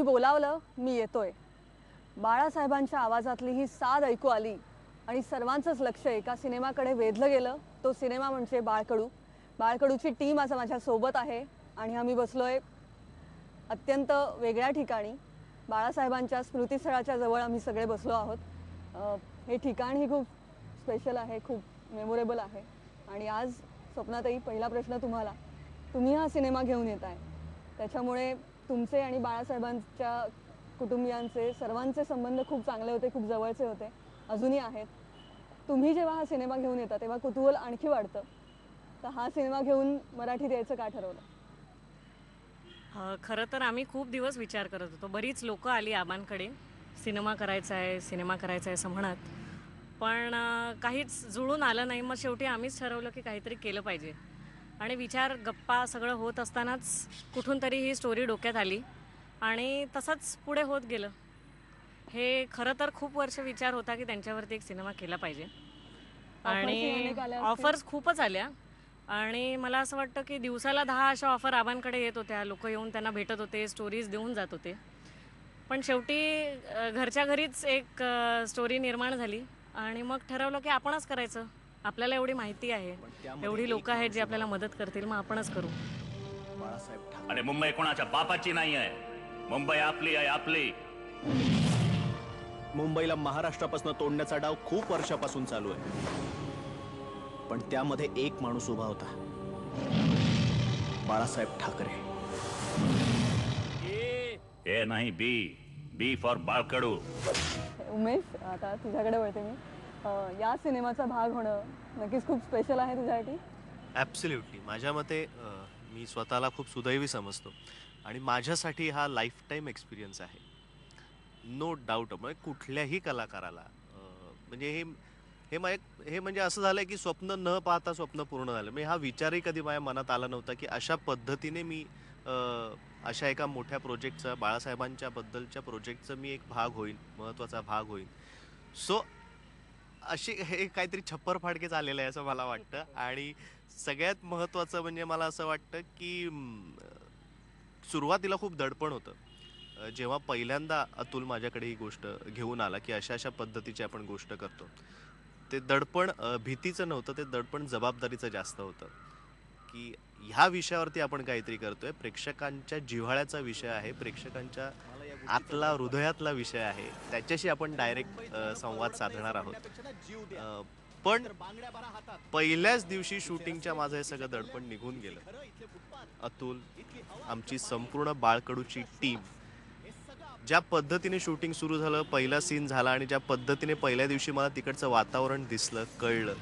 तुम्ही बोलावलं मी येतोय. बाळासाहेबांच्या आवाजातली ही साद ऐकू आली आणि सर्वांचंच लक्ष एका सिनेमाकडे वेधलं गेलं. तो सिनेमा म्हणजे बाळकडू. बाळकडूची टीम आज माझ्या सोबत आहे आणि आम्ही बसलोय अत्यंत वेगळ्या ठिकाणी. बाळासाहेबांच्या स्मृतिस्थळाच्या जवळ आम्ही सगळे बसलो आहोत. हे ठिकाण ही खूप स्पेशल आहे, खूप मेमोरेबल आहे. आणि आज स्वप्नाताई, पहिला प्रश्न तुम्हाला. तुम्ही हा सिनेमा घेऊन येताय, त्याच्यामुळे तुमचे आणि बाळासाहेबांच्या कुटुंबियांचे सर्वांचे संबंध खूप चांगले होते, खूप जवळचे होते, अजूनही आहेत. तुम्ही जेव्हा हा सिनेमा घेऊन येता तेव्हा कुतूहल आणखी वाढतं. तर हा सिनेमा घेऊन मराठीत यायचं का ठरवलं? खरं तर आम्ही खूप दिवस विचार करत होतो. बरीच लोकं आली आबांकडे, सिनेमा करायचा आहे, सिनेमा करायचा आहे असं म्हणत. पण काहीच जुळून आलं नाही. मग शेवटी आम्हीच ठरवलं की काहीतरी केलं पाहिजे. आणि विचार गप्पा सगळं होत असतानाच कुठून तरी ही स्टोरी डोक्यात आली आणि तसंच पुढे होत गेलं. हे खरं तर खूप वर्ष विचार होता की त्यांच्यावरती एक सिनेमा केला पाहिजे. आणि ऑफर्स खूपच आल्या आणि मला असं वाटतं की दिवसाला 10 अशा ऑफर आबांकडे येत होत्या. लोक येऊन त्यांना भेटत होते, स्टोरीज देऊन जात होते. पण शेवटी घरच्या घरीच एक स्टोरी निर्माण झाली आणि मग ठरवलं की आपणच करायचं. आपल्याला एवढी माहिती आहे, एवढी लोक आहेत जी आपल्याला मदत करतील, मग आपणच करू. अरे मुंबई कोणाच्या बापाची नाही आहे, मुंबई आपली आहे, आपली. मुंबईला महाराष्ट्रापासून तोडण्याचा डाव खूप वर्षापासून चालू आहे, पण त्यामध्ये एक माणूस उभा होता, बाळासाहेब ठाकरे. ए नाही, बी बी फॉर बाळकडू. उमेश, आता तुझ्याकडे वळते मी. या सिनेमाचा भाग होणं नक्कीच खूप स्पेशल आहे तुझ्यासाठी. ॲब्सोल्युटली. माझ्या मते मी स्वतःला खूप सुदैवी समजतो आणि माझ्यासाठी हा लाईफ टाईम एक्सपिरियन्स आहे, नो डाऊट. म्हणजे कुठल्याही कलाकाराला म्हणजे हे हे म्हणजे असं झालं की स्वप्न न पाहता स्वप्न पूर्ण झालं. म्हणजे हा विचारही कधी माझ्या मनात आला नव्हता की अशा पद्धतीने मी अशा एका मोठ्या प्रोजेक्टचा, बाळासाहेबांच्या बद्दलच्या प्रोजेक्टचा मी एक भाग होईन, महत्त्वाचा भाग होईन. सो अशी हे काहीतरी छप्पर फाडके झालेलं आहे असं मला वाटतं. आणि सगळ्यात महत्त्वाचं म्हणजे मला असं वाटतं की सुरुवातीला खूप दडपण होतं. जेव्हा पहिल्यांदा अतुल माझ्याकडे ही गोष्ट घेऊन आला की अशा अशा पद्धतीची आपण गोष्ट करतो, ते दडपण भीतीचं नव्हतं, ते दडपण जबाबदारीचं जास्त होतं की ह्या विषयावरती आपण काहीतरी करतोय. प्रेक्षकांच्या जिव्हाळ्याचा विषय आहे, प्रेक्षकांच्या आतला हृदयातला विषय आहे, त्याच्याशी आपण डायरेक्ट संवाद साधणार आहोत. पण पहिल्याच दिवशी शूटिंगच्या माझं हे सगळं दडपण निघून गेलं. अतुल, आमची संपूर्ण बाळकडूची टीम, ज्या पद्धतीने शूटिंग सुरू झालं, पहिला सीन झाला आणि ज्या पद्धतीने पहिल्या दिवशी मला तिकडचं वातावरण दिसलं, कळलं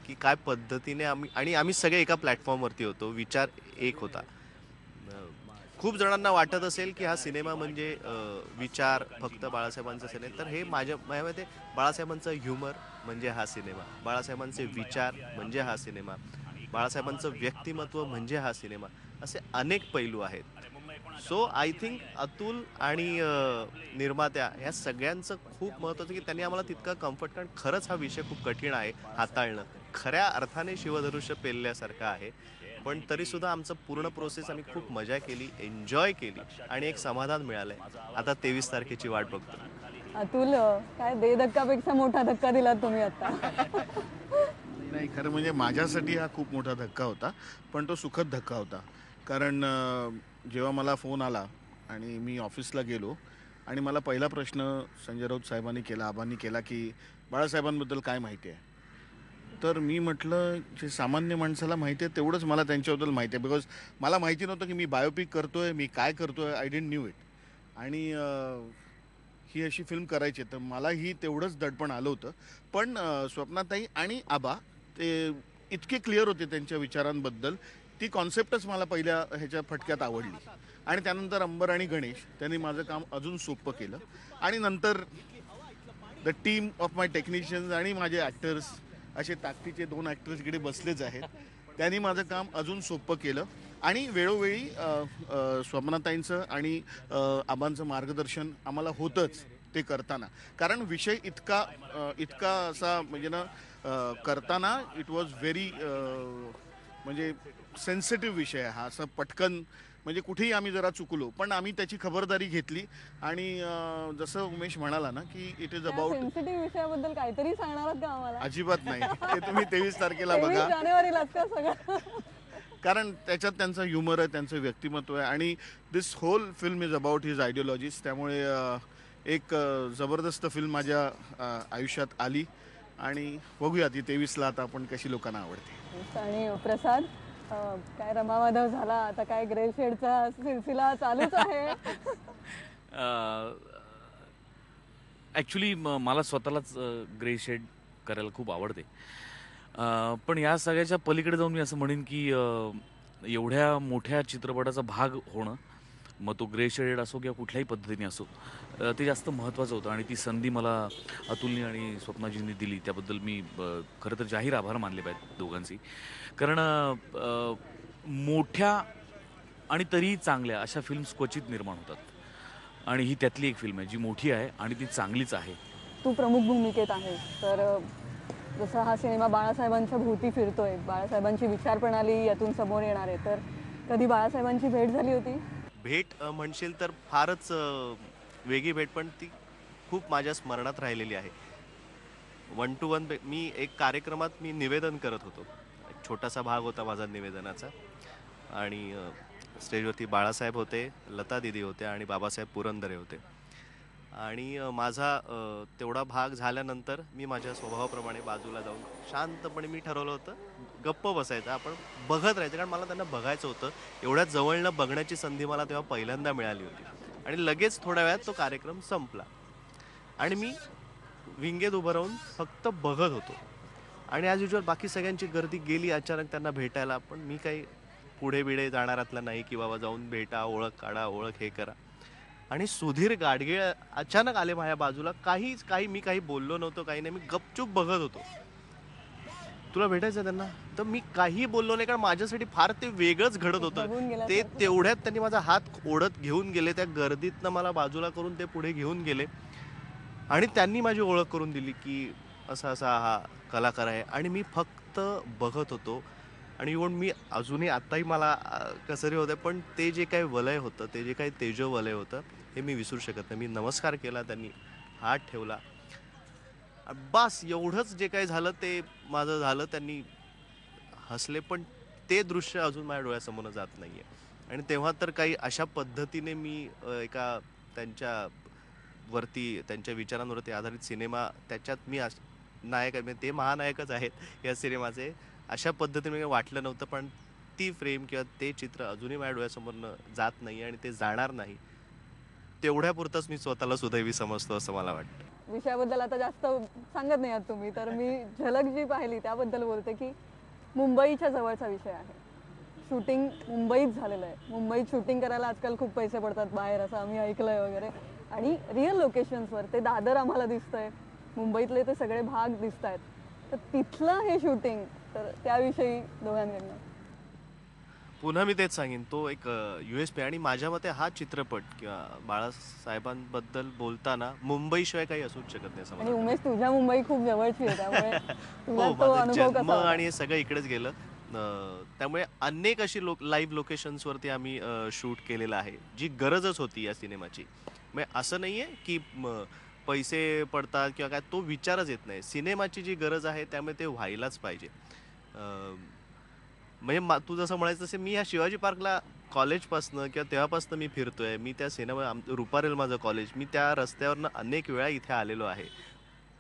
की काय पद्धतीने आम्ही सगळे एका प्लॅटफॉर्मवरती होतो. विचार एक होता. खूप जणांना वाटत असेल की हा सिनेमा म्हणजे विचार फक्त बाळासाहेबांचा सिनेमा, तर हे माझ्या मते बाळासाहेबांचं ह्युमर म्हणजे हा सिनेमा, बाळासाहेबांचे विचार म्हणजे हा सिनेमा, बाळासाहेबांचं व्यक्तिमत्व म्हणजे हा सिनेमा, असे अनेक पैलू आहेत. सो आय थिंक अतुल आणि निर्मात्या ह्या सगळ्यांचं खूप महत्त्वाचं की त्यांनी आम्हाला तितका कम्फर्ट, कारण खरंच हा विषय खूप कठीण आहे हाताळणं, खऱ्या अर्थाने शिवधनुष्य पेलल्यासारखं आहे. पण तरीसुद्धा आमचं पूर्ण प्रोसेस आम्ही खूप मजा केली, एन्जॉय केली आणि एक समाधान मिळालंय. आता 23 तारखेची वाट बघतो. अतुल, काय दे धक्कापेक्षा मोठा धक्का दिला तुम्ही आता. नाही, खरं म्हणजे माझ्यासाठी हा खूप मोठा धक्का होता, पण तो सुखद धक्का होता. कारण जेव्हा मला फोन आला आणि मी ऑफिसला गेलो आणि मला पहिला प्रश्न संजय राऊत साहेबांनी केला, आबांनी केला की बाळासाहेबांबद्दल काय माहिती आहे. तर मी म्हटलं, जे सामान्य माणसाला माहिती आहे तेवढंच मला त्यांच्याबद्दल माहिती आहे. बिकॉज मला माहिती नव्हतं की मी बायोपिक करतोय, मी काय करतोय, आय डिडंट न्यू इट. आणि ही अशी फिल्म करायची, तर मलाही तेवढंच दडपण आलं होतं. पण स्वप्नाताई आणि आबा ते इतके क्लिअर होते त्यांच्या विचारांबद्दल, ती कॉन्सेप्टच मला पहिल्या ह्याच्या फटक्यात आवडली. आणि त्यानंतर अंबर आणि गणेश त्यांनी माझं काम अजून सोपं केलं. आणि नंतर the team of my technicians आणि माझे ॲक्टर्स, असे ताकदीचे 2 ॲक्टर्स इकडे बसलेच आहेत, त्यांनी माझं काम अजून सोपं केलं. आणि वेळोवेळी स्वप्नाताईंचं आणि आबांचं मार्गदर्शन आम्हाला होतंच ते करताना. कारण विषय इतका असा म्हणजे ना, करताना इट वॉज व्हेरी म्हणजे सेन्सिटिव्ह विषय हा. असं पटकन म्हणजे कुठेही आम्ही जरा चुकलो पण आम्ही त्याची खबरदारी घेतली आणि जसं उमेश म्हणाला ना की इट इज अबाउट सेन्सिटिव्ह विषयाबद्दल काहीतरी सांगणार आहात का आम्हाला? अजिबात नाही ते तुम्ही 23 तारखेला 23 बघा जानेवारीलाच का सगळं? कारण त्याच्यात त्यांचं ह्युमर आहे त्यांचं व्यक्तिमत्व आहे आणि this whole film is about his ideologies त्यामुळे एक जबरदस्त फिल्म माझ्या आयुष्यात आली आणि बघूया ती 23ला आता आपण कशी लोकांना आवडते. आणि प्रसाद काय रमामाधव झाला आता काय ग्रे शेडचा सिलसिला चालूच आहे. ॲक्च्युली मला स्वतःलाच ग्रे शेड करायला खूप आवडते. पण या सगळ्याच्या पलीकडे जाऊन मी असं म्हणेन की एवढ्या मोठ्या चित्रपटाचा भाग होणं, मग तो ग्रे शेड असो किंवा कुठल्याही पद्धतीने असो, ते जास्त महत्त्वाचं होतं आणि ती संधी मला अतुलनी आणि स्वप्नाजींनी दिली त्याबद्दल मी खरं तर जाहीर आभार मानले पाहिजेत दोघांची. कारण मोठ्या आणि तरीही चांगल्या अशा फिल्म्स क्वचित निर्माण होतात आणि ही त्यातली एक फिल्म आहे जी मोठी आहे आणि ती चांगलीच आहे. तू प्रमुख भूमिकेत आहेस तर जसा हा सिनेमा बाळासाहेबांच्या भोवती फिरतोय, बाळासाहेबांची विचारप्रणाली यातून समोर येणार आहे, तर कधी बाळासाहेबांची भेट झाली होती? भेट म्हणशील तर फारच वेगळी भेट पण ती खूप माझ्या स्मरणात राहिलेली आहे. 1 to 1 मी एक कार्यक्रमात मी निवेदन करत होतो. एक छोटासा भाग होता माझा निवेदनाचा आणि स्टेजवरती बाळासाहेब होते, लता दिदी होते आणि बाबासाहेब पुरंदरे होते आणि माझा तेवढा भाग झाल्यानंतर मी माझ्या स्वभावाप्रमाणे बाजूला जाऊन शांतपणे मी ठरवलं होतं गप्प बसायचं, आपण बघत राहायचं कारण मला त्यांना बघायचं होतं. एवढ्या जवळनं बघण्याची संधी मला तेव्हा पहिल्यांदा मिळाली होती आणि लगेच थोड्या वेळात तो कार्यक्रम संपला आणि मी विंगेत उभं राहून फक्त बघत होतो आणि ॲज युजल बाकी सगळ्यांची गर्दी गेली अचानक त्यांना भेटायला, पण मी काही पुढे बिडे जाणारातला नाही की बाबा जाऊन भेटा, ओळख काढा, ओळख हे करा. आणि सुधीर गाडगीळ अचानक आले माझ्या बाजूला. मी काही बोललो नव्हतो, काही नाही, मी गपचूप बघत होतो. तुला भेटायचं त्यांना? तर मी काही बोललो नाही कारण माझ्यासाठी फार ते वेगळंच घडत होतं. ते तेवढ्यात त्यांनी माझा हात ओढत घेऊन गेले, त्या गर्दीतनं मला बाजूला करून ते पुढे घेऊन गेले आणि त्यांनी माझी ओळख करून दिली की असा असा हा कलाकार आहे आणि मी फक्त बघत होतो. आणि इव्हन मी अजूनही आत्ताही मला कसरी होतं, पण ते जे काही वलय होतं, ते जे काही तेजो वलय होतं हे मी विसरू शकत नाही. मी नमस्कार केला, त्यांनी हात ठेवला, बस एवढंच जे काही झालं ते माझं झालं. त्यांनी हसले, पण ते दृश्य अजून माझ्या डोळ्यासमोर जात नाही आहे. आणि तेव्हा तर काही अशा पद्धतीने मी एका त्यांच्यावरती, त्यांच्या विचारांवरती आधारित सिनेमा, त्याच्यात मी नायक आहे, ते महानायकच आहेत या सिनेमाचे, अशा पद्धतीने वाटलं नव्हतं. पण ती फ्रेम किंवा ते चित्र अजूनही माझ्या डोळ्यासमोरनं जात नाही आणि ते जाणार नाही. तेवढ्यापुरतंच मी स्वतःला सुदैवी समजतो असं मला वाटतं. विषयाबद्दल आता जास्त सांगत नाही आहात तुम्ही, तर मी झलक जी पाहिली त्याबद्दल बोलते की मुंबईच्या जवळचा विषय आहे. शूटिंग मुंबईत झालेलं आहे. मुंबईत शूटिंग करायला आजकाल खूप पैसे पडतात बाहेर, असं आम्ही ऐकलंय वगैरे, आणि रिअल लोकेशन्सवर ते दादर आम्हाला दिसतंय, मुंबईतले ते सगळे भाग दिसत आहेत, तर तिथलं हे शूटिंग, तर त्याविषयी दोघांकडनं. पुन्हा मी तेच सांगेन, तो एक USP. आणि माझ्या मते हा चित्रपट किंवा बाळासाहेबांबद्दल बोलताना मुंबईशिवाय काही असूच शकत नाही असं आणि मला उमेश, तुझ्या मुंबई खूप जवळची आहे त्यामुळे तुला हो, तो माझा अनुभव जन्म कसा होता? आणि हे सगळं इकडेच गेलं. त्यामुळे अनेक अशी लाईव्ह लोकेशन्सवरती आम्ही शूट केलेलं आहे, जी गरजच होती या सिनेमाची. म्हणजे असं नाही आहे की पैसे पडतात किंवा काय, तो विचारच येत नाही. सिनेमाची जी गरज आहे त्यामुळे ते व्हायलाच पाहिजे. म्हणजे तू जसं म्हणायचं तसे मी ह्या शिवाजी पार्कला कॉलेजपासनं किंवा तेव्हापासनं मी फिरतोय. मी त्या सिनेमा, रुपारेल माझं कॉलेज, मी त्या रस्त्यावरनं अनेक वेळा इथे आलेलो आहे.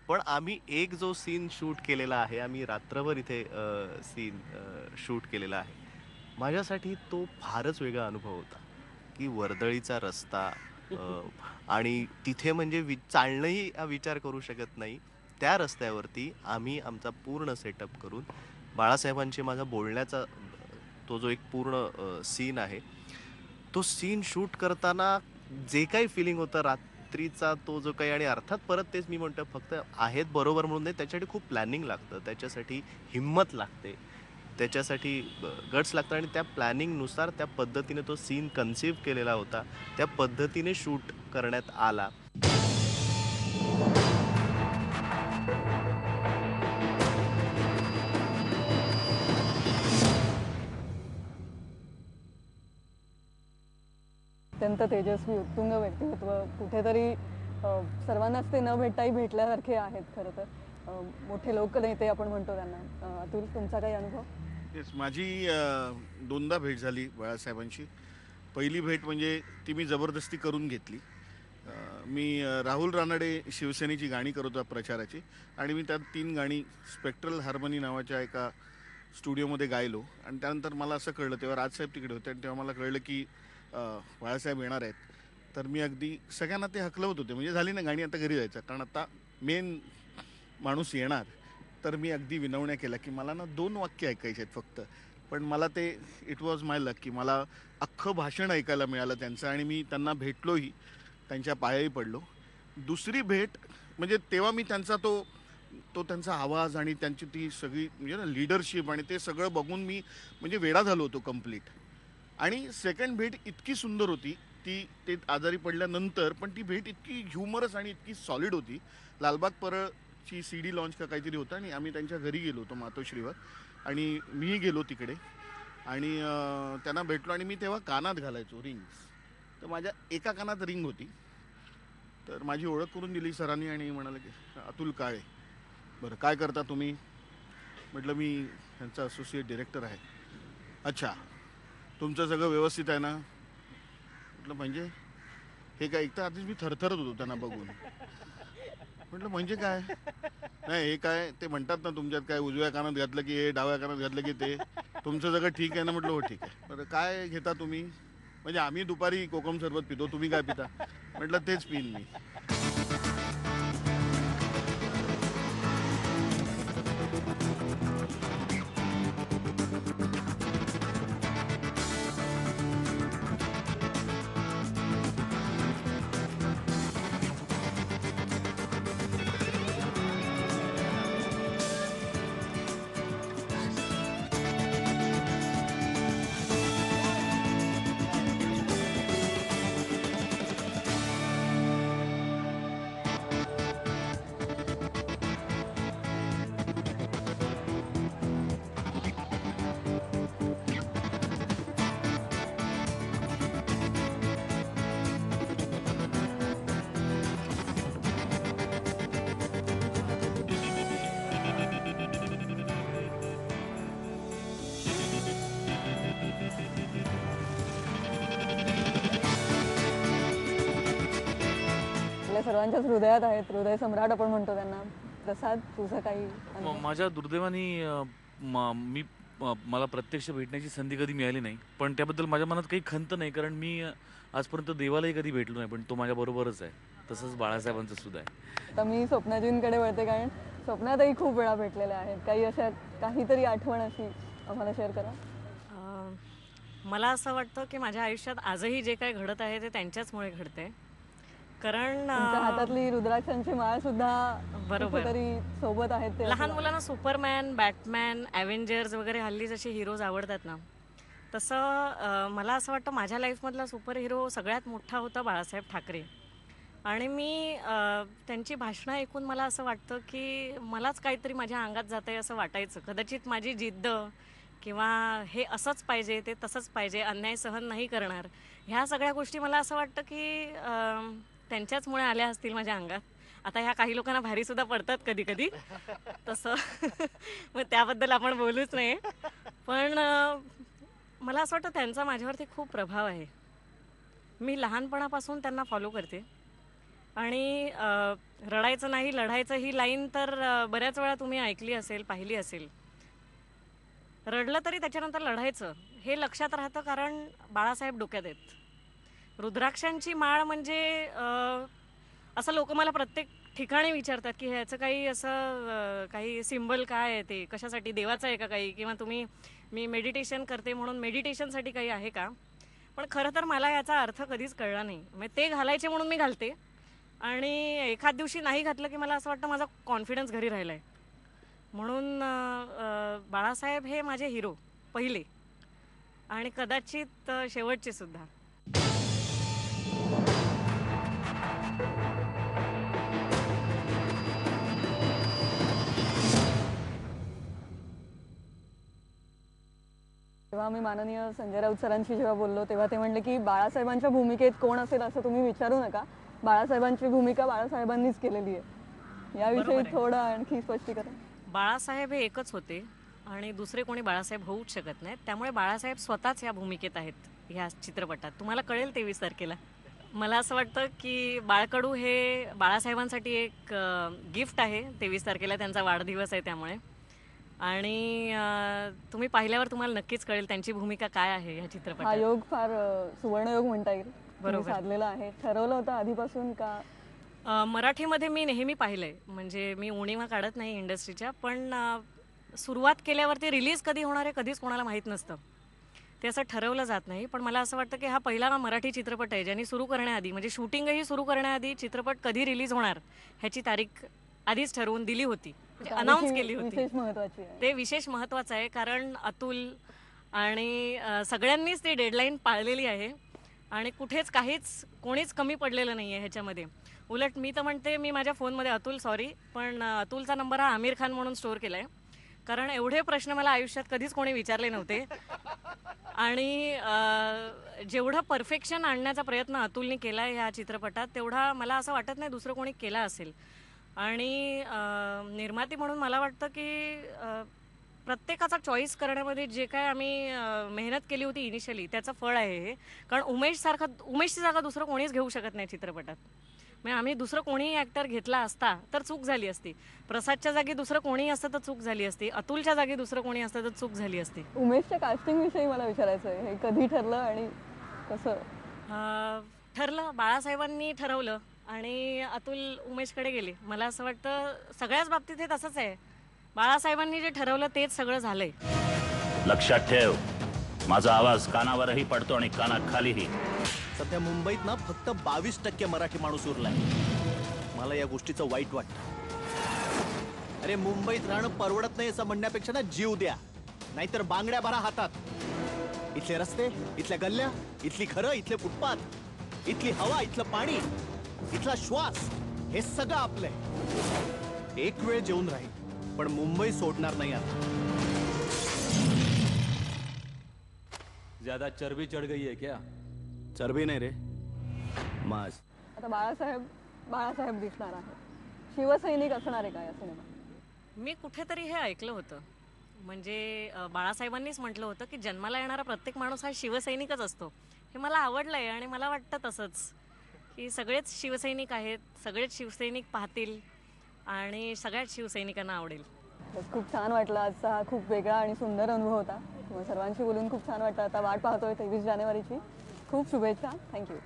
पण आम्ही एक जो सीन शूट केलेला आहे, आम्ही रात्रभर इथे सीन शूट केलेला आहे, माझ्यासाठी तो फारच वेगळा अनुभव होता की वर्दळीचा रस्ता आणि तिथे म्हणजे चालणंही विचार करू शकत नाही. त्या रस्त्यावरती आम्ही आमचा पूर्ण सेटअप करून बाळासाहेबांशी माझा बोलण्याचा तो जो एक पूर्ण सीन आहे, तो सीन शूट करताना जे काही फिलिंग होतं रात्रीचा, तो जो काही, आणि अर्थात परत तेच मी म्हणतो, फक्त आहेत बरोबर म्हणून नाही, त्याच्यासाठी खूप प्लॅनिंग लागतं, त्याच्यासाठी हिंमत लागते, त्याच्यासाठी गट्स लागतं आणि त्या प्लॅनिंगनुसार त्या पद्धतीने तो सीन कन्सिव्ह केलेला होता, त्या पद्धतीने शूट करण्यात आला. अत्यंत तेजस्वी उत्तुंग व्यक्तिमत्व कुठेतरी सर्वांनाच ते न भेटताही भेटल्यासारखे आहेत खरं तर. मोठे लोकनेते आपण म्हणतो त्यांना. अतुल, तुमचा काही अनुभव? येस, माझी दोनदा भेट झाली बाळासाहेबांशी. पहिली भेट म्हणजे ती मी जबरदस्ती करून घेतली. मी राहुल रानडे शिवसेनेची गाणी करत होता प्रचाराची, आणि मी त्यात 3 गाणी स्पेक्ट्रल हार्मनी नावाच्या एका स्टुडिओमध्ये गायलो. आणि त्यानंतर मला असं कळलं, तेव्हा राजसाहेब तिकडे होते, आणि तेव्हा मला कळलं की बाळासाहेब येणार आहेत. तर मी अगदी सगळ्यांना ते हकलवत होते, म्हणजे झाली ना गाणी, आता घरी जायचं, कारण आता मेन माणूस येणार. तर मी अगदी विनवण्या केल्या की मला ना 2 वाक्य ऐकायचे आहेत फक्त. पण मला ते इट वॉज माय लक की मला अख्खं भाषण ऐकायला मिळालं त्यांचं, आणि मी त्यांना भेटलोही, त्यांच्या पायाही पडलो. दुसरी भेट म्हणजे तेव्हा मी त्यांचा तो त्यांचा आवाज आणि त्यांची ती सगळी म्हणजे ना लीडरशिप आणि ते सगळं बघून मी म्हणजे वेडा झालो होतो कम्प्लीट. आणि सेकंड भेट इतकी सुंदर होती, ते आजारी पडल्यानंतर, पण ती भेट इतकी ह्युमरस आणि इतकी सॉलिड होती. लालबाग परळची CD लॉन्च का काहीतरी होतं, आणि आम्ही त्यांच्या घरी गेलो होतो मातोश्रीवर, आणि मीही गेलो तिकडे, आणि त्यांना भेटलो. आणि मी तेव्हा कानात घालायचो रिंग्स, तर माझ्या एका कानात रिंग होती. तर माझी ओळख करून दिली सरांनी, आणि म्हणाले की अतुल काळे. बरं, काय करता तुम्ही? म्हटलं मी ह्यांचा असोसिएट डिरेक्टर आहे. अच्छा, तुमचं सगळं व्यवस्थित आहे ना? म्हटलं म्हणजे हे काय? एक तर आधीच मी थरथरत होतो त्यांना बघून. म्हटलं म्हणजे काय? नाही, हे काय ते म्हणतात ना तुमच्यात काय उजव्या कानात घातलं की हे, डाव्या कानात घातलं की ते, तुमचं सगळं ठीक आहे ना? म्हटलं हो ठीक आहे. बरं, काय घेता तुम्ही? म्हणजे आम्ही दुपारी कोकम सरबत पितो, तुम्ही काय पिता? म्हटलं तेच पिन मी. आपल्या सर्वांच्याच हृदयात आहेत, हृदय सम्राट आपण म्हणतो त्यांना. प्रसाद, तुझं काही अनुभव? माझ्या दुर्दैवाने मला प्रत्यक्ष भेटण्याची संधी कधी मिळाली नाही, पण त्याबद्दल माझ्या मनात काही खंत नाही, कारण मी आजपर्यंत देवालाही कधी भेटलो नाही, पण तो माझ्या बरोबरच आहे. तसंच बाळासाहेबांचं सुद्धा आहे. आता मी स्वप्नाजींकडे वळते, कारण स्वप्नातही खूप वेळा भेटलेल्या आहेत. काही अशा काहीतरी आठवण अशी आम्हाला शेअर करा. मला असं वाटतं की माझ्या आयुष्यात आजही जे काही घडत आहे ते त्यांच्याचमुळे घडते. कारण तुमच्या हातातली रुद्राक्षांची माळ सुद्धा बरोबर. कुठेतरी सोबत आहेत ते. लहान मुलांना सुपरमॅन, बॅटमॅन, ॲव्हेंजर्स वगैरे हल्ली जसे हिरोज आवडतात ना, तसं मला असं वाटतं माझ्या लाईफमधला सुपर हिरो सगळ्यात मोठा होता बाळासाहेब ठाकरे. आणि मी त्यांची भाषणं ऐकून मला असं वाटतं की मलाच काहीतरी माझ्या अंगात जात आहे असं वाटायचं. कदाचित माझी जिद्द किंवा हे असंच पाहिजे, ते तसंच पाहिजे, अन्याय सहन नाही करणार, ह्या सगळ्या गोष्टी मला असं वाटतं की त्यांच्याचमुळे आल्या असतील माझ्या अंगात. आता ह्या काही लोकांना भारी सुद्धा पडतात कधी कधी, तसं मग त्याबद्दल आपण बोलूच नाही. पण मला असं वाटतं त्यांचा माझ्यावरती खूप प्रभाव आहे. मी लहानपणापासून त्यांना फॉलो करते. आणि रडायचं नाही लढायचं ही लाईन तर बऱ्याच वेळा तुम्ही ऐकली असेल, पाहिली असेल. रडलं तरी त्याच्यानंतर लढायचं हे लक्षात राहतं, कारण बाळासाहेब डोक्यात आहेत. रुद्राक्षांची माळ म्हणजे असं लोक मला प्रत्येक ठिकाणी विचारतात की ह्याचं काही असं काही सिम्बल काय आहे, ते कशासाठी, देवाचं आहे का काही, किंवा मी मेडिटेशन करते म्हणून मेडिटेशनसाठी काही आहे का. पण खरं तर मला याचा अर्थ कधीच कळला नाही. म्हणजे ते घालायचे म्हणून मी घालते, आणि एखाद दिवशी नाही घातलं की मला असं वाटतं माझा कॉन्फिडन्स घरी राहिला आहे. म्हणून बाळासाहेब हे माझे हिरो पहिले, आणि कदाचित शेवटचे सुद्धा. परवा आम्ही माननीय संजय राऊत सरांशी जेव्हा बोललो तेव्हा ते म्हणले की बाळासाहेबांच्या भूमिकेत कोण असेल असं तुम्ही विचारू नका, बाळासाहेबांची भूमिका बाळासाहेबांनीच केलेली आहे. याविषयी बरोबर आहे. थोडं आणखी स्पष्टीकरण. बाळासाहेब हे एकच होते आणि दुसरे कोणी बाळासाहेब होऊच शकत नाहीत. त्यामुळे बाळासाहेब स्वतःच या भूमिकेत आहेत ह्या चित्रपटात. तुम्हाला कळेल 23 तारखेला. मला असं वाटतं की बाळकडू हे बाळासाहेबांसाठी एक गिफ्ट आहे. 23 तारखेला त्यांचा वाढदिवस आहे त्यामुळे. आणि तुम्ही पाहिल्यावर तुम्हाला नक्कीच कळेल त्यांची भूमिका काय आहे ह्या हा चित्रपटात. योग फार सुवर्णयोग म्हणता येईल. तुम्ही बरोबर. साधलेला आहे. ठरवलं होतं आधीपासून का? मराठीमध्ये मी नेहमी पाहिलंय, म्हणजे मी उणिवा काढत नाही इंडस्ट्रीच्या, पण सुरुवात केल्यावरती रिलीज कधी होणार आहे कधीच कोणाला माहीत नसतं. ते असं ठरवलं जात नाही. पण मला असं वाटतं की हा पहिला मराठी चित्रपट आहे ज्यांनी सुरू करण्याआधी, म्हणजे शूटिंगही सुरू करण्याआधी चित्रपट कधी रिलीज होणार ह्याची तारीख आधीच ठरवून दिली होती, म्हणजे अनाऊन्स केली होती. विशेष महत्वाची आहे. ते विशेष महत्त्वाचं आहे कारण अतुल आणि सगळ्यांनीच ती डेडलाईन पाळलेली आहे आणि कुठेच कोणीच कमी पडलेलं नाही आहे ह्याच्यामध्ये. उलट मी तर म्हणते, मी माझ्या फोनमध्ये पण अतुलचा नंबर हा आमिर खान म्हणून स्टोअर केला आहे, कारण एवढे प्रश्न मला आयुष्यात कधीच कोणी विचारले नव्हते. आणि जेवढं परफेक्शन आणण्याचा प्रयत्न अतुलने केला आहे ह्या चित्रपटात तेवढा मला असं वाटत नाही दुसरं कोणी केला असेल. आणि निर्माती म्हणून मला वाटतं की प्रत्येकाचा चॉईस करण्यामध्ये जे काय आम्ही मेहनत केली होती इनिशियली त्याचं फळ आहे हे. कारण उमेशची जागा दुसरं कोणीच घेऊ शकत नाही चित्रपटात. म्हणजे आम्ही दुसरं कोणीही ॲक्टर घेतला असता तर चूक झाली असती. प्रसादच्या जागी दुसरं कोणीही असतं तर चूक झाली असती. अतुलच्या जागी दुसरं कोणी असतं तर चूक झाली असती. उमेशच्या कास्टिंग विषयी मला विचारायचं आहे. हे कधी ठरलं आणि कसं ठरलं? बाळासाहेबांनी ठरवलं आणि अतुल उमेशकडे गेले. मला असं वाटतं सगळ्याच बाबतीत हे तसंच आहे. बाळासाहेबांनी जे ठरवलं तेच सगळं झालंय. लक्षात ठेव, माझा आवाज कानावरही पडतो आणि कानाखालीही. सध्या मुंबईत ना फक्त 22% मराठी माणूस उरलाय. मला या गोष्टीचं वाईट वाटतं. अरे मुंबईत राहणं परवडत नाही असं म्हणण्यापेक्षा ना जीव द्या, नाहीतर बांगड्या भरा हातात. इथले रस्ते, इथल्या गल्ल्या, इथली घरं, इथले फुटपाथ, इथली हवा, इथलं पाणी, इथला श्वास, हे सगळं आपलंय. एक वेळ जेवून राहील पण मुंबई सोडणार नाही आता. ज्यादा चर्बी चढ़ गई है क्या? चरबी नाही रे, माज. आता बाळासाहेब दिसणार आहे. शिवसैनिक असणार आहे का या सिनेमात? मी कुठेतरी हे ऐकलं होतं, म्हणजे बाळासाहेबांनीच म्हटलं होतं की जन्माला येणारा प्रत्येक माणूस हा शिवसैनिकच असतो. हे मला आवडलंय आणि मला वाटतं तसंच की सगळेच शिवसैनिक आहेत, सगळेच शिवसैनिक पाहतील आणि सगळ्याच शिवसैनिकांना आवडेल. खूप छान वाटलं. आजचा हा खूप वेगळा आणि सुंदर अनुभव होता. सर्वांशी बोलून खूप छान वाटतं. आता वाट पाहतोय 23 जानेवारीची. खूप शुभेच्छा. थँक्यू.